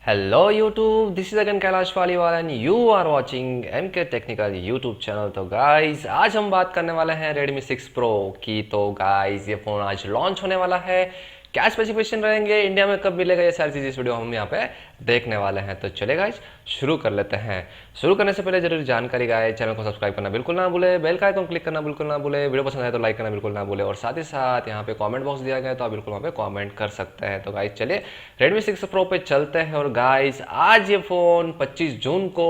Hello YouTube, this is again Kailash Waliwal and you are watching MK technical YouTube channel. तो guys आज हम बात करने वाले हैं Redmi 6 Pro की। तो गाइस ये फ़ोन आज लॉन्च होने वाला है, क्या स्पेसिफिकेशन रहेंगे, इंडिया में कब मिलेगा, ये सारी चीज़ इस वीडियो हम यहाँ पे देखने वाले हैं। तो चलिए गाइस शुरू कर लेते हैं। शुरू करने से पहले जरूरी जानकारी गाइस, चैनल को सब्सक्राइब करना बिल्कुल ना भूले, बेल का आइकन क्लिक करना बिल्कुल ना भूले, वीडियो पसंद आए तो लाइक करना बिल्कुल ना भूले, और साथ ही साथ यहाँ पे कमेंट बॉक्स दिया गया है तो आप बिल्कुल वहाँ पे कमेंट कर सकते हैं। तो गाइस चलिए Redmi 6 Pro पे चलते हैं। और गाइस आज ये फ़ोन 25 जून को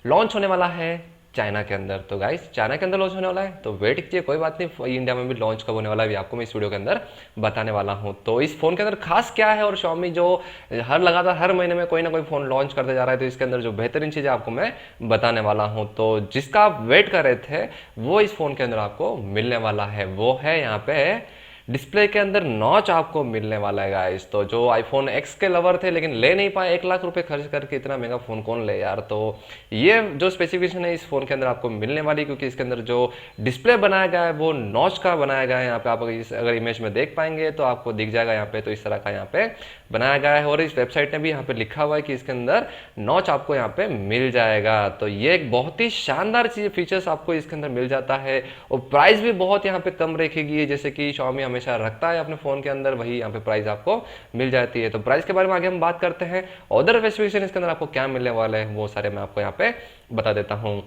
लॉन्च होने वाला है चाइना के अंदर। तो गाइस चाइना के अंदर लॉन्च होने वाला है, तो वेट कीजिए, कोई बात नहीं, इंडिया में भी लॉन्च कब होने वाला है भी आपको मैं इस वीडियो के अंदर बताने वाला हूं। तो इस फोन के अंदर खास क्या है, और Xiaomi जो लगातार हर महीने में कोई ना कोई फोन लॉन्च करते जा रहा है, तो इसके अंदर जो बेहतरीन चीज़ें आपको मैं बताने वाला हूँ। तो जिसका आप वेट कर रहे थे वो इस फोन के अंदर आपको मिलने वाला है, वो है यहाँ पे डिस्प्ले के अंदर नॉच आपको मिलने वाला है गाइस। तो जो आईफोन एक्स के लवर थे लेकिन ले नहीं पाए, 1 लाख रुपए खर्च करके इतना महंगा फोन कौन ले यार, तो ये जो स्पेसिफिकेशन है इस फोन के अंदर आपको मिलने वाली, क्योंकि इसके अंदर जो डिस्प्ले बनाया गया है वो नॉच का बनाया गया है। यहाँ पे आप अगर इमेज में देख पाएंगे तो आपको दिख जाएगा यहाँ पे, तो इस तरह का यहाँ पे बनाया गया है। और इस वेबसाइट ने भी यहाँ पे लिखा हुआ है कि इसके अंदर नॉच आपको यहाँ पे मिल जाएगा। तो ये एक बहुत ही शानदार चीज फीचर्स आपको इसके अंदर मिल जाता है, और प्राइस भी बहुत यहाँ पे कम रखेगी, जैसे कि Xiaomi हमेशा रखता है अपने फोन के अंदर, वही यहाँ पे प्राइस आपको मिल जाती है। तो प्राइस के बारे में आगे हम बात करते हैं। अदर स्पेसिफिकेशन इसके अंदर आपको क्या मिलने वाला है वो सारे मैं आपको यहाँ पे बता देता हूँ।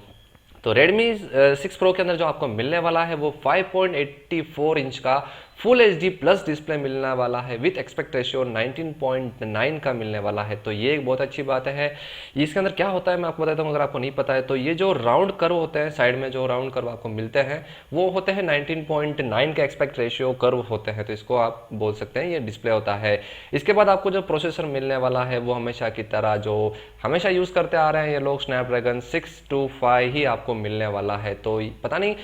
तो Redmi 6 Pro के अंदर जो आपको मिलने वाला है वो 5.84 इंच का फुल HD प्लस डिस्प्ले मिलने वाला है, विथ एक्सपेक्ट रेशियो 19.9 का मिलने वाला है। तो ये एक बहुत अच्छी बात है। इसके अंदर क्या होता है मैं आपको बताता हूँ, अगर आपको नहीं पता है तो ये जो राउंड कर्व होते हैं, साइड में जो राउंड कर्व आपको मिलते हैं वो होते हैं 19.9 के एक्सपेक्ट रेशियो कर्व होते हैं, तो इसको आप बोल सकते हैं ये डिस्प्ले होता है। इसके बाद आपको जो प्रोसेसर मिलने वाला है वो हमेशा की तरह जो हमेशा यूज़ करते आ रहे हैं ये लोग, स्नैपड्रैगन 625 ही आपको मिलने वाला है। तो पता नहीं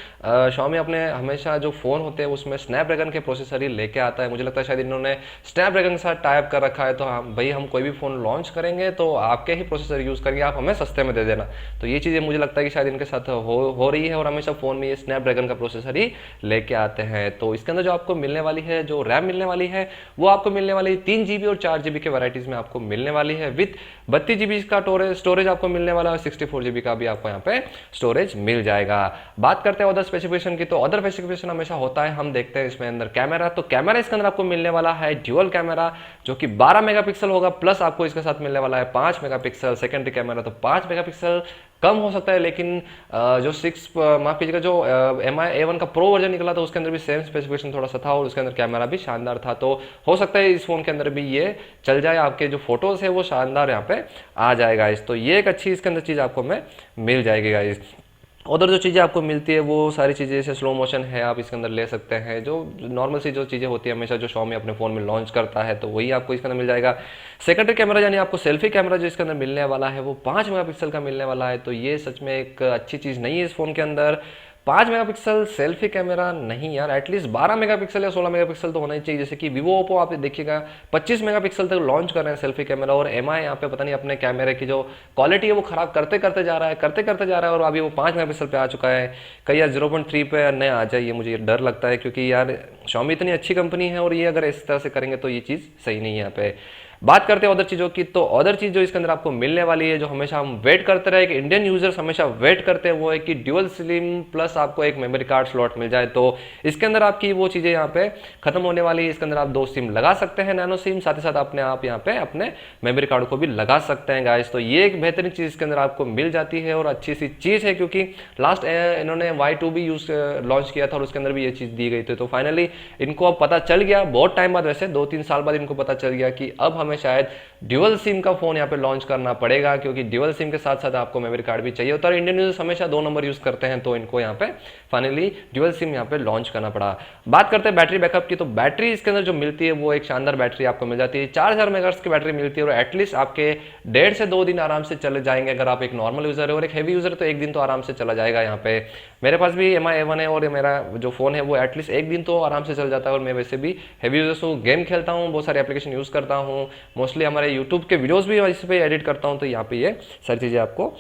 Xiaomi अपने हमेशा जो फ़ोन होते हैं उसमें स्नैपड्रैगन के प्रोसेसर ही लेके आता है, मुझे लगता है शायद इन्होंने स्नैपड्रैगन के साथ टाइप कर रखा है। तो हाँ भाई, हम कोई भी फ़ोन लॉन्च करेंगे तो आपके ही प्रोसेसर यूज़ करेंगे, आप हमें सस्ते में दे देना। तो ये चीज़ें मुझे लगता है कि शायद इनके साथ हो रही है, और हमेशा फ़ोन में ये स्नैपड्रैगन का प्रोसेसर ही लेके आते हैं। तो इसके अंदर जो आपको मिलने वाली है, जो रैम मिलने वाली है वो आपको मिलने वाली 3 GB और 4 GB के वैराइटीज़ में आपको मिलने वाली है, विथ 32 GB का स्टोरेज आपको मिलने वाला है, और 64 GB का भी आपको यहाँ पे स्टोरेज मिल जाएगा। बात करते हैं अदर स्पेसिफिकेशन की, तो अदर स्पेसिफिकेशन हमेशा होता है, हम देखते हैं इसमें अंदर कैमरा। तो कैमरा इसके अंदर आपको मिलने वाला है ड्यूअल कैमरा, जो कि 12 मेगापिक्सल होगा, प्लस आपको इसके साथ मिलने वाला है 5 मेगापिक्सल सेकेंडरी कैमरा। तो 5 मेगापिक्सल कम हो सकता है, लेकिन जो 6 माफ कीजिएगा, जो MI A1 का प्रो वर्जन निकला था उसके अंदर भी सेम स्पेसिफिकेशन थोड़ा सा था, और उसके अंदर कैमरा भी शानदार था। तो हो सकता है इस फोन के अंदर भी ये चल जाए, आपके जो फोटोज है वो शानदार यहाँ पे आ जाएगा इस। तो ये एक अच्छी इसके अंदर चीज़ आपको मैं मिल जाएगी गाइस। उधर जो चीज़ें आपको मिलती है वो सारी चीज़ें, जैसे स्लो मोशन है आप इसके अंदर ले सकते हैं, जो नॉर्मल सी जो चीज़ें होती है हमेशा जो Xiaomi अपने फ़ोन में लॉन्च करता है, तो वही आपको इसके अंदर मिल जाएगा। सेकेंडरी कैमरा यानी आपको सेल्फी कैमरा जो इसके अंदर मिलने वाला है वो 5 मेगापिक्सल का मिलने वाला है। तो ये सच में एक अच्छी चीज़ नहीं है इस फ़ोन के अंदर। 5 मेगापिक्सल सेल्फी कैमरा नहीं यार, एटलीस्ट 12 मेगापिक्सल या 16 मेगापिक्सल तो होना ही चाहिए। जैसे कि Vivo Oppo आप देखिएगा 25 मेगापिक्सल तक लॉन्च कर रहे हैं सेल्फी कैमरा, और MI यहाँ पे पता नहीं अपने कैमरे की जो क्वालिटी है वो खराब करते करते जा रहा है, और अभी वो 5 मेगापिक्सल पे आ चुका है। कहीं यार 0.3 पे नया आ जाए, ये मुझे डर लगता है, क्योंकि यार Xiaomi इतनी अच्छी कंपनी है, और ये अगर इस तरह से करेंगे तो ये चीज़ सही नहीं है यहाँ पे। बात करते हैं अदर चीज़ों की, तो अदर चीज़ जो इसके अंदर आपको मिलने वाली है, जो हमेशा हम वेट करते रहे, कि इंडियन यूजर्स हमेशा वेट करते हैं, वो है कि ड्यूअल सिम प्लस आपको एक मेमोरी कार्ड स्लॉट मिल जाए। तो इसके अंदर आपकी वो चीज़ें यहाँ पे खत्म होने वाली है। इसके अंदर आप 2 सिम लगा सकते हैं, नैनो सिम, साथ ही साथ अपने आप यहाँ पे अपने मेमोरी कार्ड को भी लगा सकते हैं गाइस। तो ये एक बेहतरीन चीज़ इसके अंदर आपको मिल जाती है, और अच्छी सी चीज़ है, क्योंकि लास्ट इन्होंने Y2 भी लॉन्च किया था और उसके अंदर भी ये चीज़ दी गई थी। तो फाइनली इनको अब पता चल गया, बहुत टाइम बाद, वैसे 2-3 साल बाद इनको पता चल गया कि अब हमें शायद ड्यूअल सिम का फोन यहाँ पे लॉन्च करना पड़ेगा, क्योंकि ड्यूअल सिम के साथ साथ आपको मेमोरी कार्ड भी चाहिए होता है। इंडियन यूजर्स हमेशा 2 नंबर यूज करते हैं, तो इनको यहाँ पे फाइनली ड्यूअल सिम यहाँ पे लॉन्च करना पड़ा। बात करते हैं बैटरी बैकअप की, तो बैटरी इसके अंदर जो मिलती है वो एक शानदार बैटरी आपको मिल जाती है। 4000 मेगाहर्ट्ज की बैटरी मिलती है, और एटलीस्ट आपके 1.5 से 2 दिन आराम से चले जाएंगे, अगर आप एक नॉर्मल यूजर है। और एक हैवी यूजर तो 1 दिन तो आराम से चला जाएगा। यहाँ पे मेरे पास भी MI A1 है, और मेरा जो फोन है वो एटलीस्ट 1 दिन तो आराम से चल जाता है। और मैं वैसे भी हैवी यूजर हूँ, गेम खेलता हूँ, बहुत सारे एप्लीकेशन यूज करता हूँ, मोस्टली हमारे यूट्यूब के वीडियोस भी इस पे एडिट करता हूँ, तो यहाँ पे ये सारी चीज़ें आपको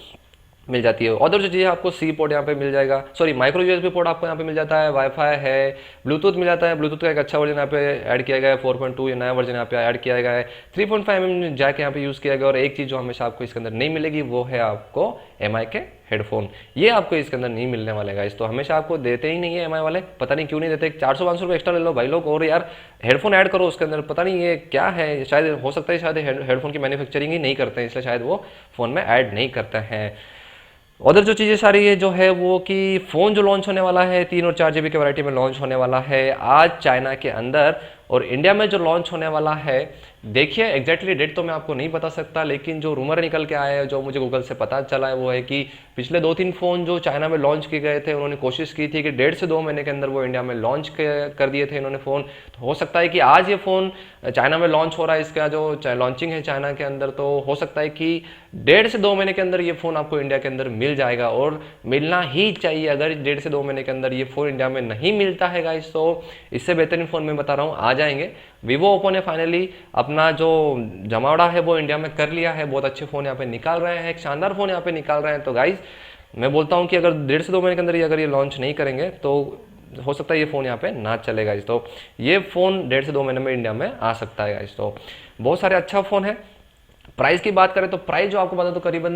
मिल जाती है। अदर जो चीज़ें आपको सी पोर्ट यहाँ पे मिल जाएगा, सॉरी माइक्रो यूएसबी पोर्ट आपको यहाँ पे मिल जाता है, वाईफाई है, ब्लूटूथ मिल जाता है। ब्लूटूथ का एक अच्छा वर्जन यहाँ पे ऐड किया गया है, 4.2 या नया वर्जन यहाँ पे ऐड किया गया है। 3.5 जैक यहाँ पे यूज़ किया गया। और एक चीज़ जो हमेशा आपको इसके अंदर नहीं मिलेगी वो है आपको एमआई के हेडफोन, ये आपको इसके अंदर नहीं मिलने वाले गाइस। तो हमेशा आपको देते ही नहीं है एमआई वाले, पता नहीं क्यों नहीं देते। 400-500 रुपये एक्स्ट्रा ले लो भाई लोग और यार हेडफोन ऐड करो उसके अंदर, पता नहीं ये क्या है। शायद हो सकता है शायद हेडफोन की मैन्युफैक्चरिंग ही नहीं करते हैं, इसलिए शायद वो फ़ोन में ऐड नहीं करते हैं। उधर जो चीज़ें सारी है जो है वो कि फ़ोन जो लॉन्च होने वाला है 3 और 4 GB के वैरायटी में लॉन्च होने वाला है आज चाइना के अंदर। और इंडिया में जो लॉन्च होने वाला है, देखिए एग्जैक्टली डेट तो मैं आपको नहीं बता सकता, लेकिन जो रूमर निकल के आया है, जो मुझे गूगल से पता चला है, वो है कि पिछले 2-3 फ़ोन जो चाइना में लॉन्च किए गए थे, उन्होंने कोशिश की थी कि 1.5 से 2 महीने के अंदर वो इंडिया में लॉन्च कर दिए थे इन्होंने फ़ोन। तो हो सकता है कि आज ये फ़ोन चाइना में लॉन्च हो रहा है, इसका जो लॉन्चिंग है चाइना के अंदर, तो हो सकता है कि 1.5 से 2 महीने के अंदर ये फ़ोन आपको इंडिया के अंदर मिल जाएगा। और मिलना ही चाहिए, अगर 1.5 से 2 महीने के अंदर ये फ़ोन इंडिया में नहीं मिलता है गाइस, तो इससे बेहतरीन फ़ोन मैं बता रहा हूँ आ जाएंगे। वीवो ओप्पो ने फाइनली अपना जो जमावड़ा है वो इंडिया में कर लिया है, बहुत अच्छे फ़ोन यहाँ पे निकाल रहे हैं, एक शानदार फ़ोन यहाँ पे निकाल रहे हैं। तो गाइज मैं बोलता हूँ कि अगर 1.5 से 2 महीने के अंदर अगर ये लॉन्च नहीं करेंगे तो हो सकता है ये फ़ोन यहाँ पे ना चले गाइज। तो ये फ़ोन 1.5 से 2 महीने में इंडिया में आ सकता है गाइज। तो बहुत सारे अच्छा फ़ोन है। प्राइस की बात करें तो प्राइस जो आपको बता दो करीबन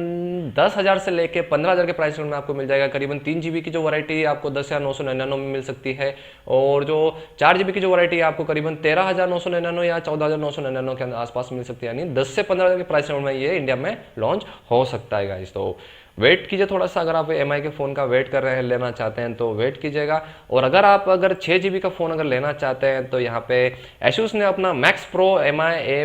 10,000 से लेके 15,000 के प्राइस में आपको मिल जाएगा। करीबन 3 GB की जो वैरायटी है आपको 10,999 में मिल सकती है, और जो 4 GB की जो वैरायटी है आपको करीबन 13,999 या 14,999 के आसपास मिल सकती है। यानी 10 से 15,000 के प्राइस में ये इंडिया में लॉन्च हो सकता है गाइस। तो वेट कीजिए थोड़ा सा, अगर आप एमआई के फ़ोन का वेट कर रहे हैं, लेना चाहते हैं तो वेट कीजिएगा। और अगर 6 GB का फ़ोन अगर लेना चाहते हैं तो यहाँ पे एसूस ने अपना मैक्स प्रो एम आई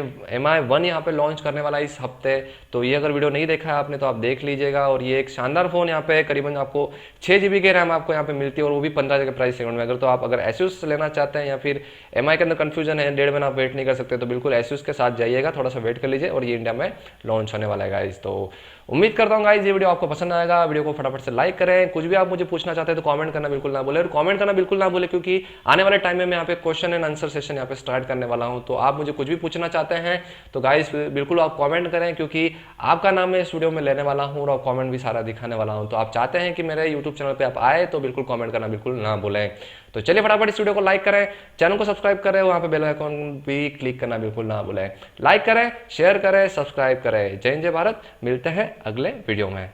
1 यहाँ पे लॉन्च करने वाला है इस हफ्ते। तो ये अगर वीडियो नहीं देखा है आपने तो आप देख लीजिएगा। और ये एक शानदार फ़ोन यहाँ पे करीबन आपको 6 GB की रैम आपको यहाँ पे मिलती है, और वो भी 15,000 के प्राइस सेगमेंट में। अगर तो आप अगर एसूस लेना चाहते हैं या फिर एमआई के अंदर कन्फ्यूजन है, 1.5 महीना आप वेट नहीं कर सकते, तो बिल्कुल एसूस के साथ जाइएगा, थोड़ा सा वेट कर लीजिए, और ये इंडिया में लॉन्च होने वाला है गाइज। तो उम्मीद करता हूँ गाइज ये वीडियो आपको पसंद आएगा। वीडियो को फटाफट से लाइक करें। कुछ भी आप मुझे पूछना चाहते हैं तो कमेंट करना बिल्कुल ना भूलें, और कमेंट करना बिल्कुल ना भूलें क्योंकि आने वाले टाइम में मैं यहाँ पे क्वेश्चन एंड आंसर सेशन यहाँ पे स्टार्ट करने वाला हूँ। तो आप मुझे कुछ भी पूछना चाहते हैं तो गाइज बिल्कुल आप कमेंट करें, क्योंकि आपका नाम मैं इस वीडियो में लेने वाला हूँ और कमेंट भी सारा दिखाने वाला हूँ। तो आप चाहते हैं कि मेरे यूट्यूब चैनल पर आप आए तो बिल्कुल कमेंट करना बिल्कुल ना भूलें। तो चलिए फटाफट इस वीडियो को लाइक करें, चैनल को सब्सक्राइब करें, वहाँ पे बेल आइकॉन भी क्लिक करना बिल्कुल ना भूलें। लाइक करें, शेयर करें, सब्सक्राइब करें। जय हिंद जय भारत। मिलते हैं अगले वीडियो में।